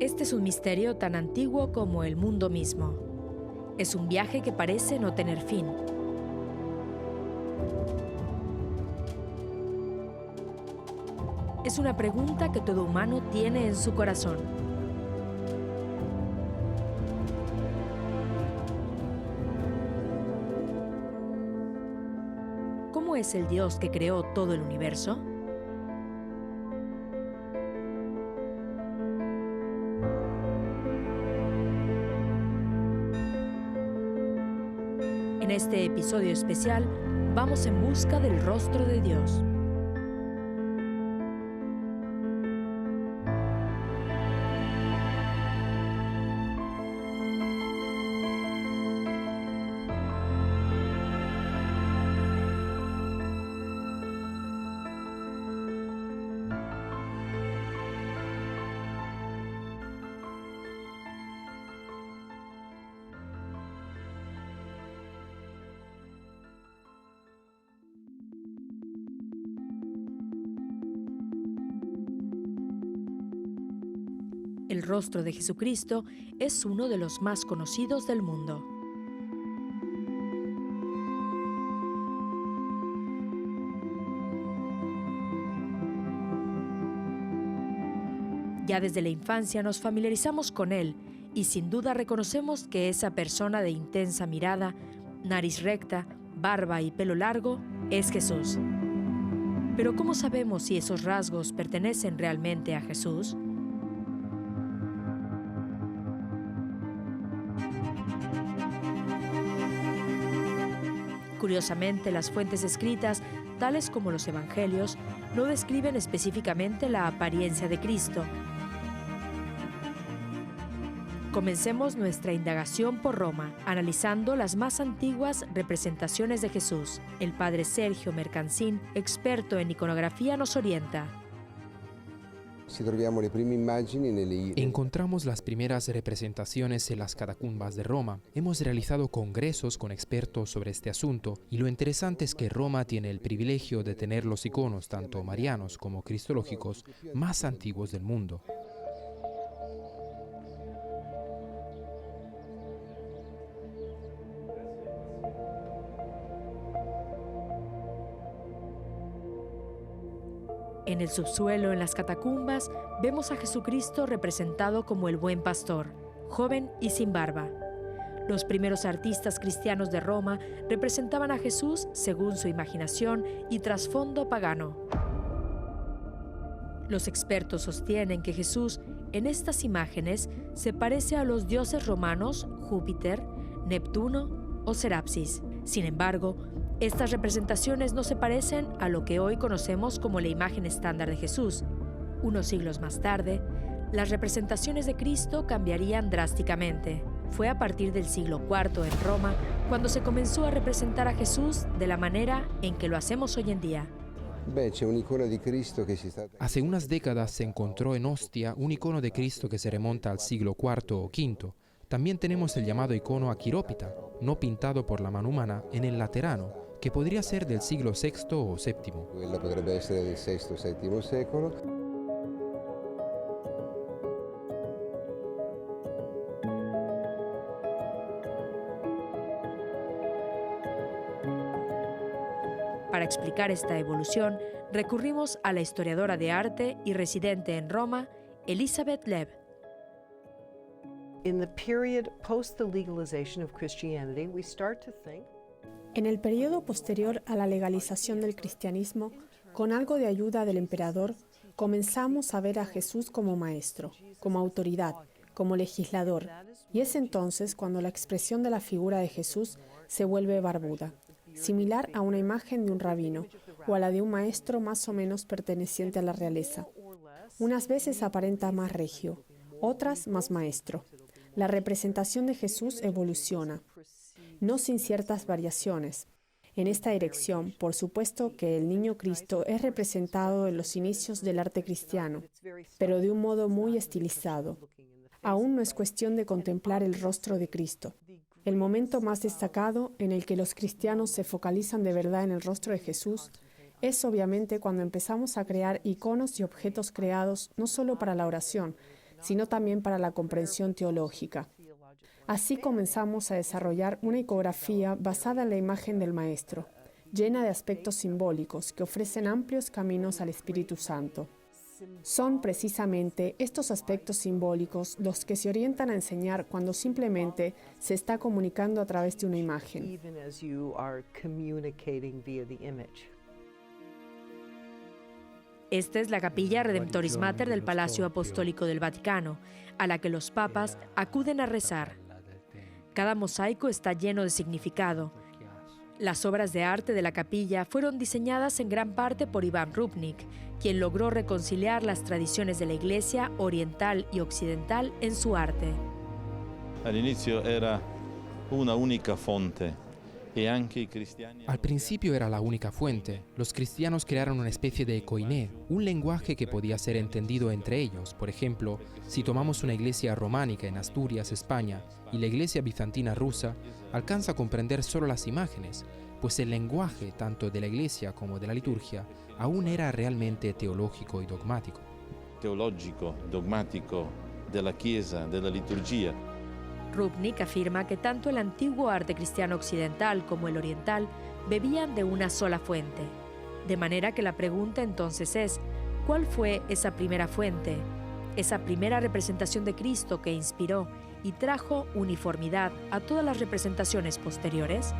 Este es un misterio tan antiguo como el mundo mismo. Es un viaje que parece no tener fin. Es una pregunta que todo humano tiene en su corazón. ¿Cómo es el Dios que creó todo el universo? En este episodio especial, vamos en busca del rostro de Dios. El rostro de Jesucristo es uno de los más conocidos del mundo. Ya desde la infancia nos familiarizamos con él y sin duda reconocemos que esa persona de intensa mirada, nariz recta, barba y pelo largo es Jesús. Pero ¿cómo sabemos si esos rasgos pertenecen realmente a Jesús? Curiosamente, las fuentes escritas, tales como los Evangelios, no describen específicamente la apariencia de Cristo. Comencemos nuestra indagación por Roma, analizando las más antiguas representaciones de Jesús. El padre Sergio Mercancín, experto en iconografía, nos orienta. Encontramos las primeras representaciones en las catacumbas de Roma. Hemos realizado congresos con expertos sobre este asunto y lo interesante es que Roma tiene el privilegio de tener los iconos, tanto marianos como cristológicos, más antiguos del mundo. En el subsuelo, en las catacumbas, vemos a Jesucristo representado como el buen pastor, joven y sin barba. Los primeros artistas cristianos de Roma representaban a Jesús según su imaginación y trasfondo pagano. Los expertos sostienen que Jesús, en estas imágenes, se parece a los dioses romanos Júpiter, Neptuno o Serapis. Sin embargo, estas representaciones no se parecen a lo que hoy conocemos como la imagen estándar de Jesús. Unos siglos más tarde, las representaciones de Cristo cambiarían drásticamente. Fue a partir del siglo IV en Roma cuando se comenzó a representar a Jesús de la manera en que lo hacemos hoy en día. Hace unas décadas se encontró en Ostia un icono de Cristo que se remonta al siglo IV o V. También tenemos el llamado icono Aquirópita, no pintado por la mano humana, en el Laterano, que podría ser del siglo VI o VII. Para explicar esta evolución, recurrimos a la historiadora de arte y residente en Roma, Elizabeth Lev. En el periodo posterior a la legalización del cristianismo, con algo de ayuda del emperador, comenzamos a ver a Jesús como maestro, como autoridad, como legislador, y es entonces cuando la expresión de la figura de Jesús se vuelve barbuda, similar a una imagen de un rabino o a la de un maestro más o menos perteneciente a la realeza. Unas veces aparenta más regio, otras más maestro. La representación de Jesús evoluciona, no sin ciertas variaciones. En esta dirección, por supuesto que el niño Cristo es representado en los inicios del arte cristiano, pero de un modo muy estilizado. Aún no es cuestión de contemplar el rostro de Cristo. El momento más destacado en el que los cristianos se focalizan de verdad en el rostro de Jesús es obviamente cuando empezamos a crear iconos y objetos creados no solo para la oración, sino también para la comprensión teológica. Así comenzamos a desarrollar una icografía basada en la imagen del Maestro, llena de aspectos simbólicos que ofrecen amplios caminos al Espíritu Santo. Son precisamente estos aspectos simbólicos los que se orientan a enseñar cuando simplemente se está comunicando a través de una imagen. Esta es la capilla Redemptoris Mater del Palacio Apostólico del Vaticano, a la que los papas acuden a rezar. Cada mosaico está lleno de significado. Las obras de arte de la capilla fueron diseñadas en gran parte por Iván Rupnik, quien logró reconciliar las tradiciones de la Iglesia oriental y occidental en su arte. All'inizio era una única fonte. Al principio era la única fuente. Los cristianos crearon una especie de koiné, un lenguaje que podía ser entendido entre ellos. Por ejemplo, si tomamos una iglesia románica en Asturias, España, y la iglesia bizantina rusa, alcanza a comprender solo las imágenes, pues el lenguaje tanto de la iglesia como de la liturgia aún era realmente teológico y dogmático. Teológico, dogmático, de la Chiesa, de la liturgia. Rupnik afirma que tanto el antiguo arte cristiano occidental como el oriental bebían de una sola fuente. De manera que la pregunta entonces es, ¿cuál fue esa primera fuente? Esa primera representación de Cristo que inspiró y trajo uniformidad a todas las representaciones posteriores.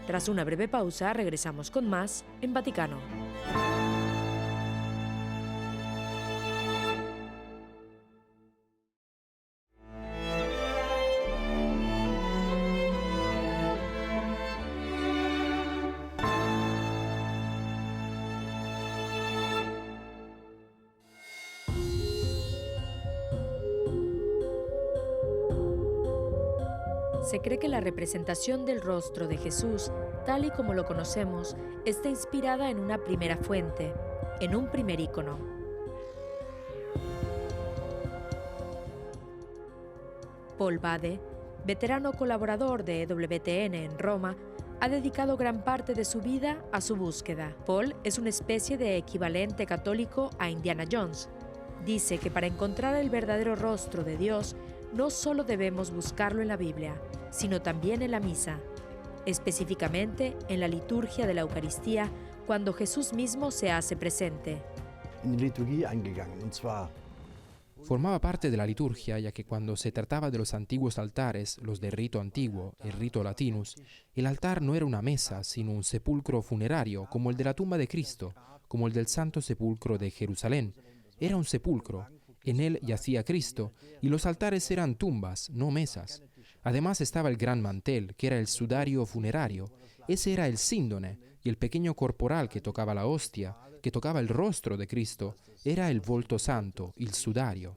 Tras una breve pausa, regresamos con más en Vaticano. Se cree que la representación del rostro de Jesús, tal y como lo conocemos, está inspirada en una primera fuente, en un primer ícono. Paul Bade, veterano colaborador de EWTN en Roma, ha dedicado gran parte de su vida a su búsqueda. Paul es una especie de equivalente católico a Indiana Jones. Dice que para encontrar el verdadero rostro de Dios, no solo debemos buscarlo en la Biblia, sino también en la misa, específicamente en la liturgia de la Eucaristía, cuando Jesús mismo se hace presente. Formaba parte de la liturgia, ya que cuando se trataba de los antiguos altares, los de rito antiguo, el rito latinus, el altar no era una mesa, sino un sepulcro funerario, como el de la tumba de Cristo, como el del Santo Sepulcro de Jerusalén. Era un sepulcro. En él yacía Cristo, y los altares eran tumbas, no mesas. Además estaba el gran mantel, que era el sudario funerario. Ese era el síndone, y el pequeño corporal que tocaba la hostia, que tocaba el rostro de Cristo, era el volto santo, il sudario.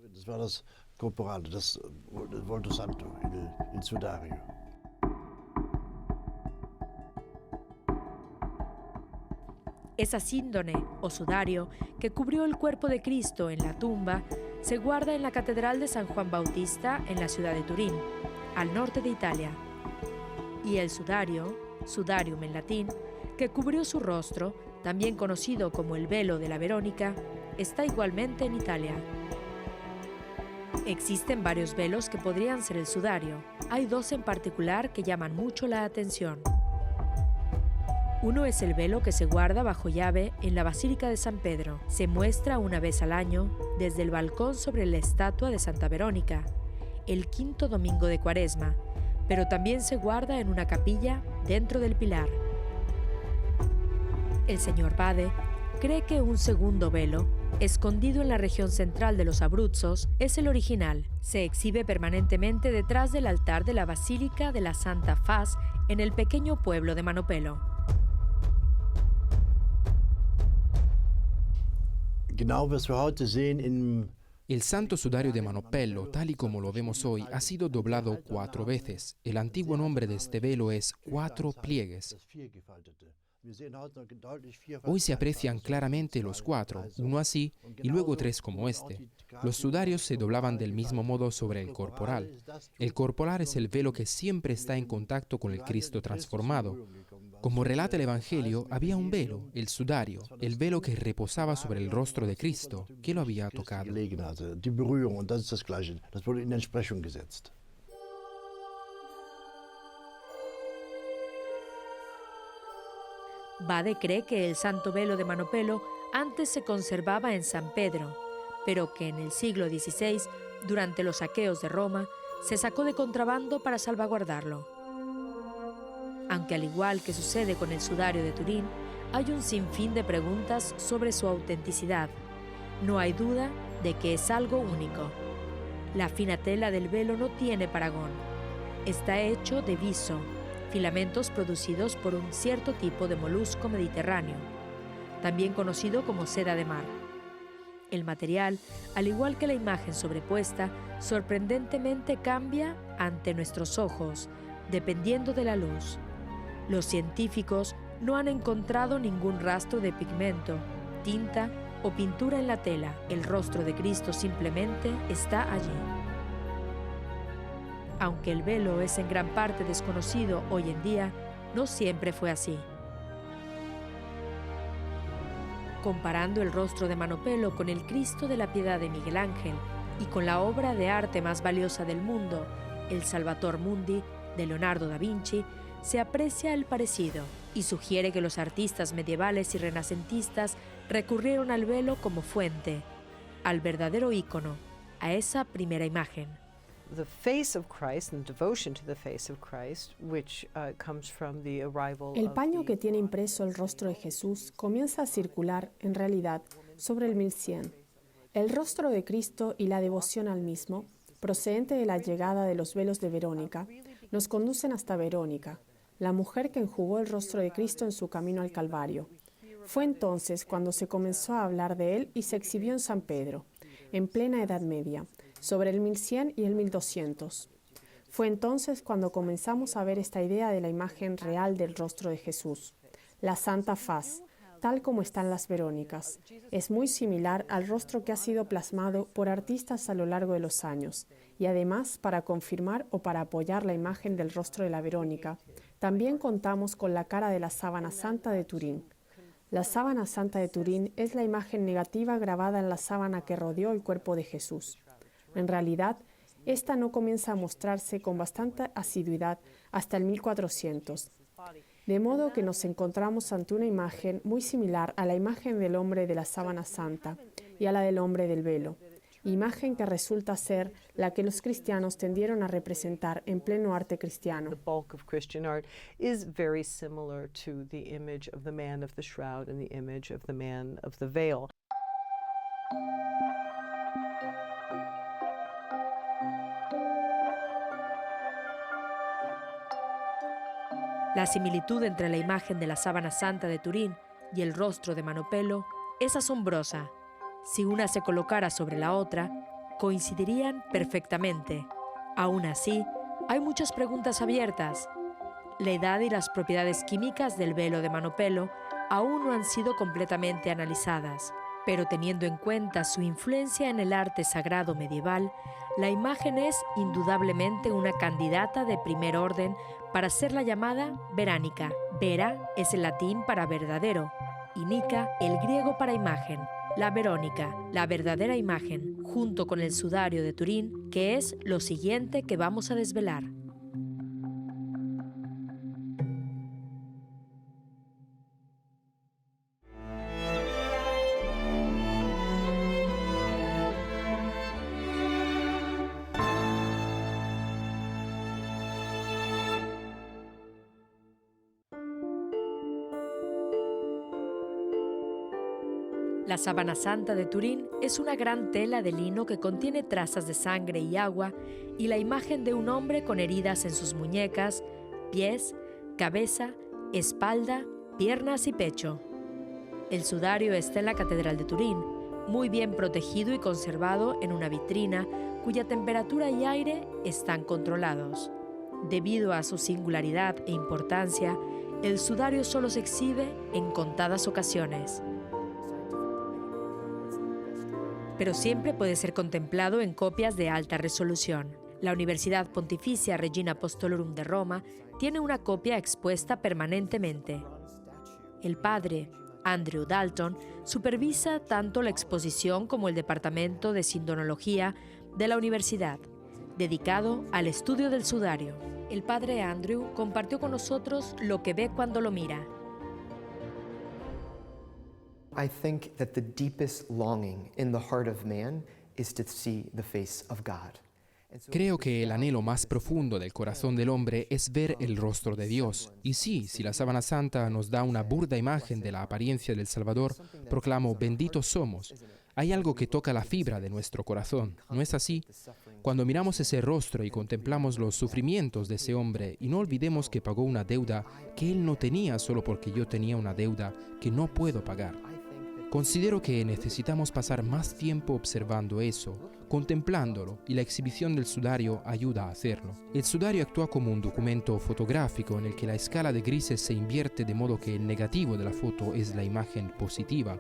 Esa síndone o sudario que cubrió el cuerpo de Cristo en la tumba se guarda en la Catedral de San Juan Bautista en la ciudad de Turín, al norte de Italia. Y el sudario, sudarium en latín, que cubrió su rostro, también conocido como el velo de la Verónica, está igualmente en Italia. Existen varios velos que podrían ser el sudario. Hay dos en particular que llaman mucho la atención. Uno es el velo que se guarda bajo llave en la Basílica de San Pedro. Se muestra una vez al año desde el balcón sobre la estatua de Santa Verónica, el quinto domingo de Cuaresma, pero también se guarda en una capilla dentro del pilar. El señor Bade cree que un segundo velo, escondido en la región central de los Abruzzos, es el original. Se exhibe permanentemente detrás del altar de la Basílica de la Santa Faz en el pequeño pueblo de Manopelo. El santo sudario de Manopello, tal y como lo vemos hoy, ha sido doblado 4 veces. El antiguo nombre de este velo es 4 pliegues. Hoy se aprecian claramente los 4, uno así y luego 3 como este. Los sudarios se doblaban del mismo modo sobre el corporal. El corporal es el velo que siempre está en contacto con el Cristo transformado. Como relata el Evangelio, había un velo, el sudario, el velo que reposaba sobre el rostro de Cristo, que lo había tocado. Bade cree que el santo velo de Manopello antes se conservaba en San Pedro, pero que en el siglo XVI, durante los saqueos de Roma, se sacó de contrabando para salvaguardarlo. Aunque al igual que sucede con el sudario de Turín, hay un sinfín de preguntas sobre su autenticidad. No hay duda de que es algo único. La fina tela del velo no tiene parangón. Está hecho de viso, filamentos producidos por un cierto tipo de molusco mediterráneo, también conocido como seda de mar. El material, al igual que la imagen sobrepuesta, sorprendentemente cambia ante nuestros ojos, dependiendo de la luz. Los científicos no han encontrado ningún rastro de pigmento, tinta o pintura en la tela. El rostro de Cristo simplemente está allí. Aunque el velo es en gran parte desconocido hoy en día, no siempre fue así. Comparando el rostro de Manopello con el Cristo de la Piedad de Miguel Ángel y con la obra de arte más valiosa del mundo, el Salvator Mundi, de Leonardo da Vinci, se aprecia el parecido y sugiere que los artistas medievales y renacentistas recurrieron al velo como fuente, al verdadero ícono, a esa primera imagen. The face of Christ and devotion to the face of Christ, which comes from the arrival El paño que tiene impreso el rostro de Jesús comienza a circular, en realidad, sobre el 1100. El rostro de Cristo y la devoción al mismo, procedente de la llegada de los velos de Verónica, nos conducen hasta Verónica, la mujer que enjugó el rostro de Cristo en su camino al Calvario. Fue entonces cuando se comenzó a hablar de él y se exhibió en San Pedro, en plena Edad Media, sobre el 1100 y el 1200. Fue entonces cuando comenzamos a ver esta idea de la imagen real del rostro de Jesús, la Santa Faz, tal como están las Verónicas. Es muy similar al rostro que ha sido plasmado por artistas a lo largo de los años, y además, para confirmar o para apoyar la imagen del rostro de la Verónica, también contamos con la cara de la Sábana Santa de Turín. La Sábana Santa de Turín es la imagen negativa grabada en la sábana que rodeó el cuerpo de Jesús. En realidad, esta no comienza a mostrarse con bastante asiduidad hasta el 1400, de modo que nos encontramos ante una imagen muy similar a la imagen del hombre de la sábana santa y a la del hombre del velo, imagen que resulta ser la que los cristianos tendieron a representar en pleno arte cristiano. The bulk of Christian art is very similar to the image of the man of the shroud and the image of the man of the veil. La similitud entre la imagen de la Sábana Santa de Turín y el rostro de Manopello es asombrosa. Si una se colocara sobre la otra, coincidirían perfectamente. Aún así, hay muchas preguntas abiertas. La edad y las propiedades químicas del velo de Manopello aún no han sido completamente analizadas, pero teniendo en cuenta su influencia en el arte sagrado medieval, la imagen es indudablemente una candidata de primer orden para ser la llamada veránica. Vera es el latín para verdadero y nica el griego para imagen. La Verónica, la verdadera imagen, junto con el sudario de Turín, que es lo siguiente que vamos a desvelar. La Sábana Santa de Turín es una gran tela de lino que contiene trazas de sangre y agua y la imagen de un hombre con heridas en sus muñecas, pies, cabeza, espalda, piernas y pecho. El sudario está en la Catedral de Turín, muy bien protegido y conservado en una vitrina cuya temperatura y aire están controlados. Debido a su singularidad e importancia, el sudario solo se exhibe en contadas ocasiones. Pero siempre puede ser contemplado en copias de alta resolución. La Universidad Pontificia Regina Apostolorum de Roma tiene una copia expuesta permanentemente. El padre Andrew Dalton supervisa tanto la exposición como el departamento de sindonología de la universidad, dedicado al estudio del sudario. El padre Andrew compartió con nosotros lo que ve cuando lo mira. I think that the deepest longing in the heart of man is to see the face of God. Creo que el anhelo más profundo del corazón del hombre es ver el rostro de Dios. Y sí, si la sábana santa nos da una burda imagen de la apariencia del Salvador, proclamo, benditos somos. Hay algo que toca la fibra de nuestro corazón, ¿no es así? Cuando miramos ese rostro y contemplamos los sufrimientos de ese hombre, y no olvidemos que pagó una deuda que él no tenía solo porque yo tenía una deuda que no puedo pagar. Considero que necesitamos pasar más tiempo observando eso, contemplándolo, y la exhibición del sudario ayuda a hacerlo. El sudario actúa como un documento fotográfico en el que la escala de grises se invierte de modo que el negativo de la foto es la imagen positiva.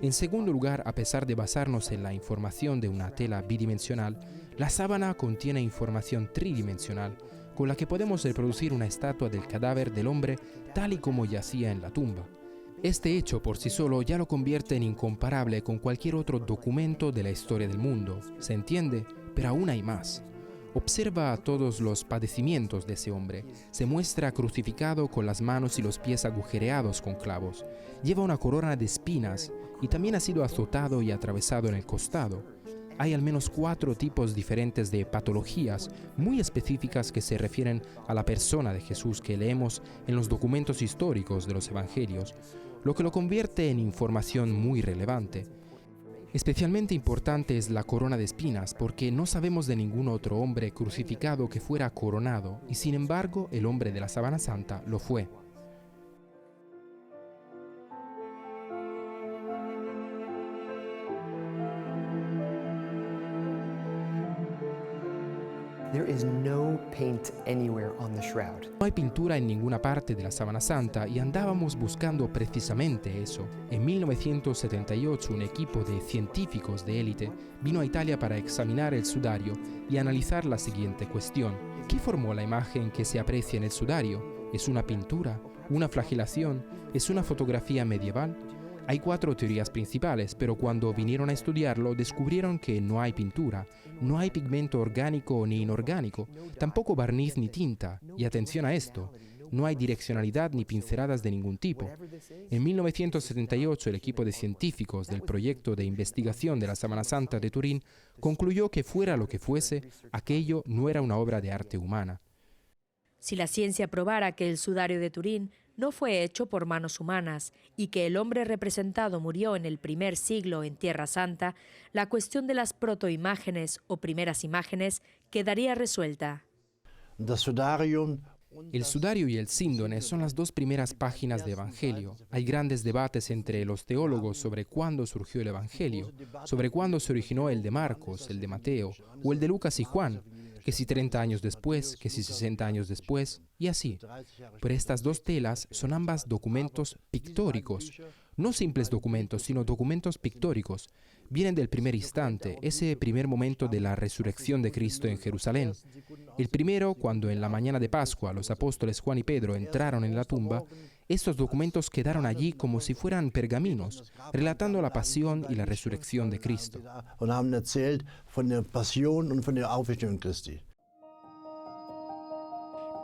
En segundo lugar, a pesar de basarnos en la información de una tela bidimensional, la sábana contiene información tridimensional, con la que podemos reproducir una estatua del cadáver del hombre tal y como yacía en la tumba. Este hecho por sí solo ya lo convierte en incomparable con cualquier otro documento de la historia del mundo, ¿se entiende? Pero aún hay más. Observa todos los padecimientos de ese hombre. Se muestra crucificado con las manos y los pies agujereados con clavos. Lleva una corona de espinas y también ha sido azotado y atravesado en el costado. Hay al menos 4 tipos diferentes de patologías muy específicas que se refieren a la persona de Jesús que leemos en los documentos históricos de los evangelios, lo que lo convierte en información muy relevante. Especialmente importante es la corona de espinas porque no sabemos de ningún otro hombre crucificado que fuera coronado y sin embargo el hombre de la sábana santa lo fue. There is no paint anywhere on the shroud. No hay pintura en ninguna parte de la sábana santa y andábamos buscando precisamente eso. En 1978 un equipo de científicos de élite vino a Italia para examinar el sudario y analizar la siguiente cuestión. ¿Qué formó la imagen que se aprecia en el sudario? ¿Es una pintura? ¿Una flagelación? ¿Es una fotografía medieval? Hay 4 teorías principales, pero cuando vinieron a estudiarlo descubrieron que no hay pintura, no hay pigmento orgánico ni inorgánico, tampoco barniz ni tinta, y atención a esto, no hay direccionalidad ni pinceladas de ningún tipo. En 1978 el equipo de científicos del proyecto de investigación de la Sábana Santa de Turín concluyó que fuera lo que fuese, aquello no era una obra de arte humana. Si la ciencia probara que el sudario de Turín no fue hecho por manos humanas y que el hombre representado murió en el primer siglo en Tierra Santa, la cuestión de las protoimágenes o primeras imágenes quedaría resuelta. El sudario y el síndone son las 2 primeras páginas de Evangelio. Hay grandes debates entre los teólogos sobre cuándo surgió el Evangelio, sobre cuándo se originó el de Marcos, el de Mateo o el de Lucas y Juan, que si 30 años después, que si 60 años después, y así. Pero estas 2 telas son ambas documentos pictóricos, no simples documentos, sino documentos pictóricos. Vienen del primer instante, ese primer momento de la resurrección de Cristo en Jerusalén. El primero, cuando en la mañana de Pascua los apóstoles Juan y Pedro entraron en la tumba, estos documentos quedaron allí como si fueran pergaminos, relatando la pasión y la resurrección de Cristo.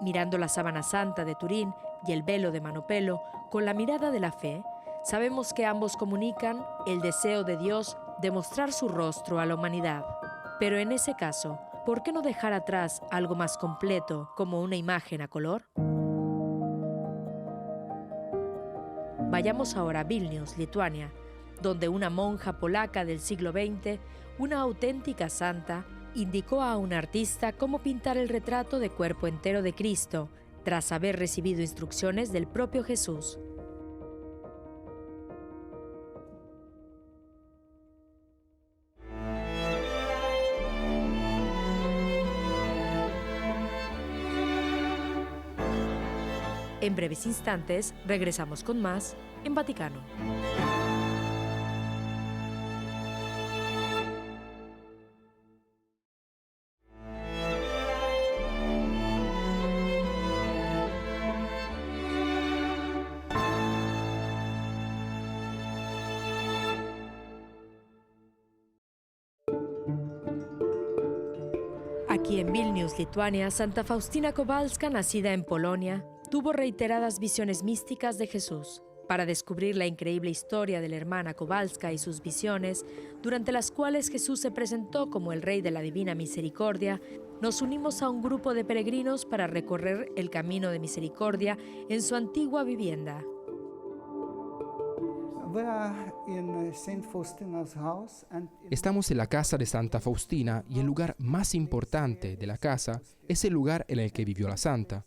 Mirando la sábana santa de Turín y el velo de Manopelo con la mirada de la fe, sabemos que ambos comunican el deseo de Dios de mostrar su rostro a la humanidad. Pero en ese caso, ¿por qué no dejar atrás algo más completo como una imagen a color? Vayamos ahora a Vilnius, Lituania, donde una monja polaca del siglo XX, una auténtica santa, indicó a un artista cómo pintar el retrato de cuerpo entero de Cristo, tras haber recibido instrucciones del propio Jesús. En breves instantes regresamos con más en Vaticano. Aquí en Vilnius, Lituania, Santa Faustina Kowalska, nacida en Polonia, tuvo reiteradas visiones místicas de Jesús. Para descubrir la increíble historia de la hermana Kowalska y sus visiones, durante las cuales Jesús se presentó como el Rey de la Divina Misericordia, nos unimos a un grupo de peregrinos para recorrer el camino de misericordia en su antigua vivienda. Estamos en la casa de Santa Faustina y el lugar más importante de la casa es el lugar en el que vivió la santa.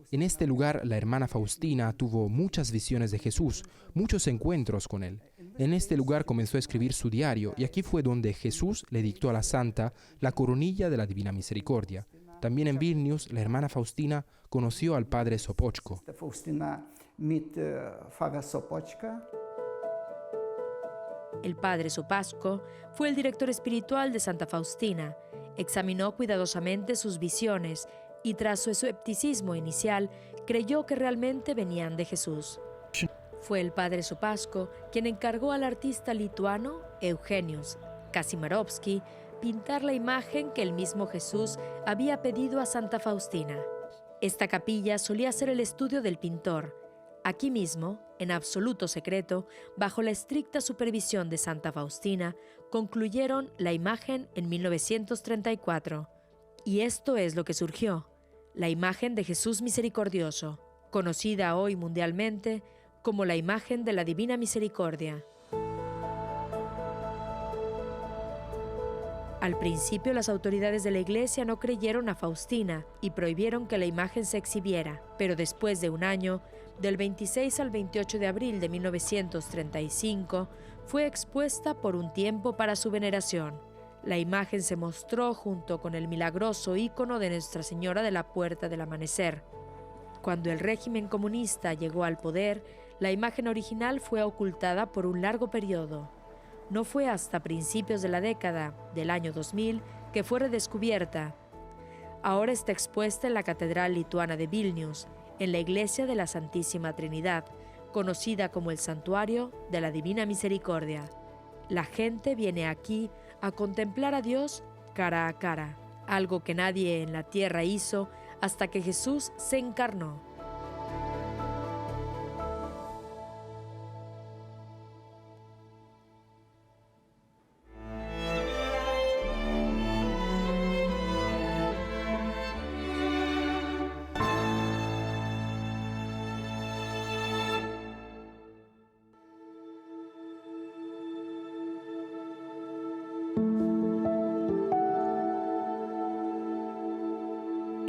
En este lugar la hermana Faustina tuvo muchas visiones de Jesús, muchos encuentros con él. En este lugar comenzó a escribir su diario y aquí fue donde Jesús le dictó a la santa la coronilla de la Divina Misericordia. También en Vilnius la hermana Faustina conoció al padre Sopoćko. El padre Sopoćko fue el director espiritual de Santa Faustina, examinó cuidadosamente sus visiones y tras su escepticismo inicial creyó que realmente venían de Jesús. Fue el padre Sopoćko quien encargó al artista lituano Eugeniusz Kazimirowski pintar la imagen que el mismo Jesús había pedido a Santa Faustina. Esta capilla solía ser el estudio del pintor. Aquí mismo, en absoluto secreto, bajo la estricta supervisión de Santa Faustina, concluyeron la imagen en 1934. Y esto es lo que surgió, la imagen de Jesús misericordioso, conocida hoy mundialmente como la imagen de la Divina Misericordia. Al principio las autoridades de la iglesia no creyeron a Faustina y prohibieron que la imagen se exhibiera, pero después de un año, del 26 al 28 de abril de 1935, fue expuesta por un tiempo para su veneración. La imagen se mostró junto con el milagroso ícono de Nuestra Señora de la Puerta del Amanecer. Cuando el régimen comunista llegó al poder, la imagen original fue ocultada por un largo periodo. No fue hasta principios de la década del año 2000 que fue redescubierta. Ahora está expuesta en la Catedral Lituana de Vilnius, en la Iglesia de la Santísima Trinidad, conocida como el Santuario de la Divina Misericordia. La gente viene aquí a contemplar a Dios cara a cara, algo que nadie en la tierra hizo hasta que Jesús se encarnó.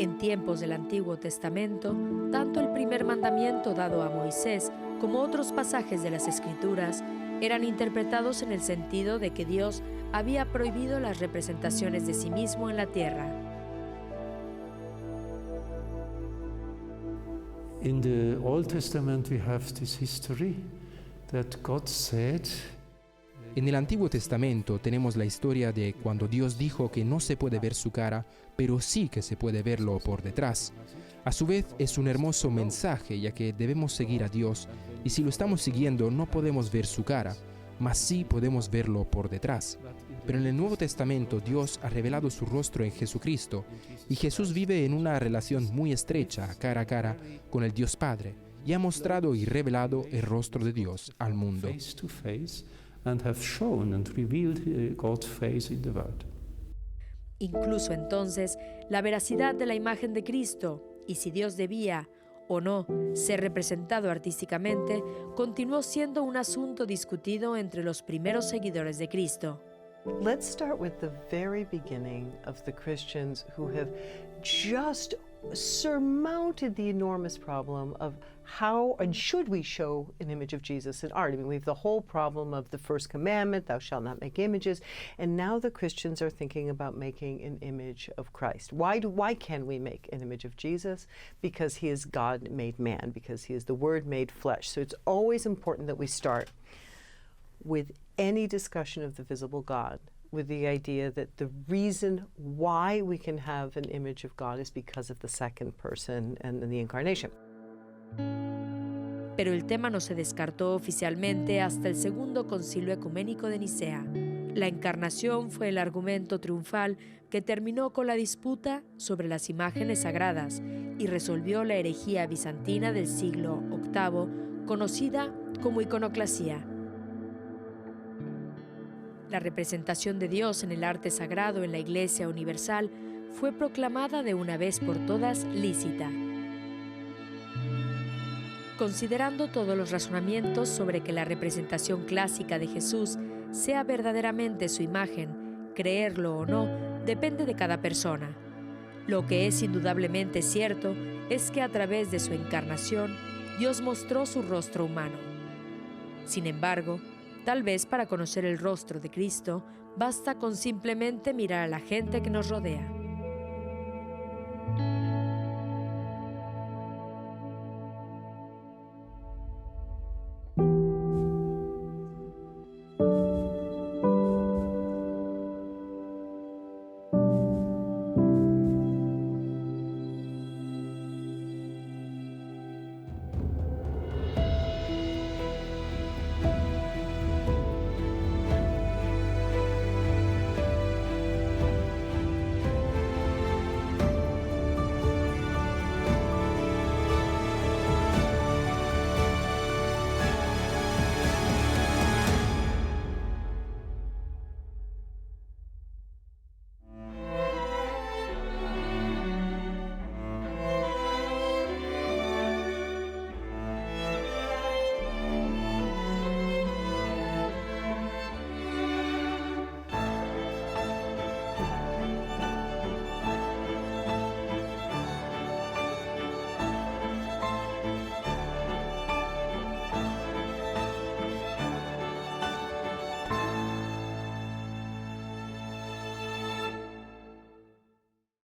En tiempos del Antiguo Testamento, tanto el primer mandamiento dado a Moisés como otros pasajes de las Escrituras eran interpretados en el sentido de que Dios había prohibido las representaciones de sí mismo en la tierra. In the Old Testament we have this history that God said. En el Antiguo Testamento tenemos la historia de cuando Dios dijo que no se puede ver su cara, pero sí que se puede verlo por detrás. A su vez es un hermoso mensaje, ya que debemos seguir a Dios, y si lo estamos siguiendo no podemos ver su cara, mas sí podemos verlo por detrás. Pero en el Nuevo Testamento Dios ha revelado su rostro en Jesucristo, y Jesús vive en una relación muy estrecha, cara a cara, con el Dios Padre, y ha mostrado y revelado el rostro de Dios al mundo. Face to face. And have shown and revealed God's face in the world. Incluso entonces, la veracidad de la imagen de Cristo y si Dios debía o no ser representado artísticamente, continuó siendo un asunto discutido entre los primeros seguidores de Cristo. Let's start with the very beginning of the Christians who have just surmounted the enormous problem of how and should we show an image of Jesus in art? I mean, we have the whole problem of the first commandment, thou shalt not make images, and now the Christians are thinking about making an image of Christ. Why can we make an image of Jesus? Because he is God made man, because he is the Word made flesh. So it's always important that we start with any discussion of the visible God with the idea that the reason why we can have an image of God is because of the second person and the incarnation. Pero el tema no se descartó oficialmente hasta el Segundo Concilio Ecuménico de Nicea. La encarnación fue el argumento triunfal que terminó con la disputa sobre las imágenes sagradas y resolvió la herejía bizantina del siglo VIII, conocida como iconoclasía. La representación de Dios en el arte sagrado en la Iglesia Universal fue proclamada de una vez por todas lícita. Considerando todos los razonamientos sobre que la representación clásica de Jesús sea verdaderamente su imagen, creerlo o no, depende de cada persona. Lo que es indudablemente cierto es que a través de su encarnación, Dios mostró su rostro humano. Sin embargo, tal vez para conocer el rostro de Cristo, basta con simplemente mirar a la gente que nos rodea.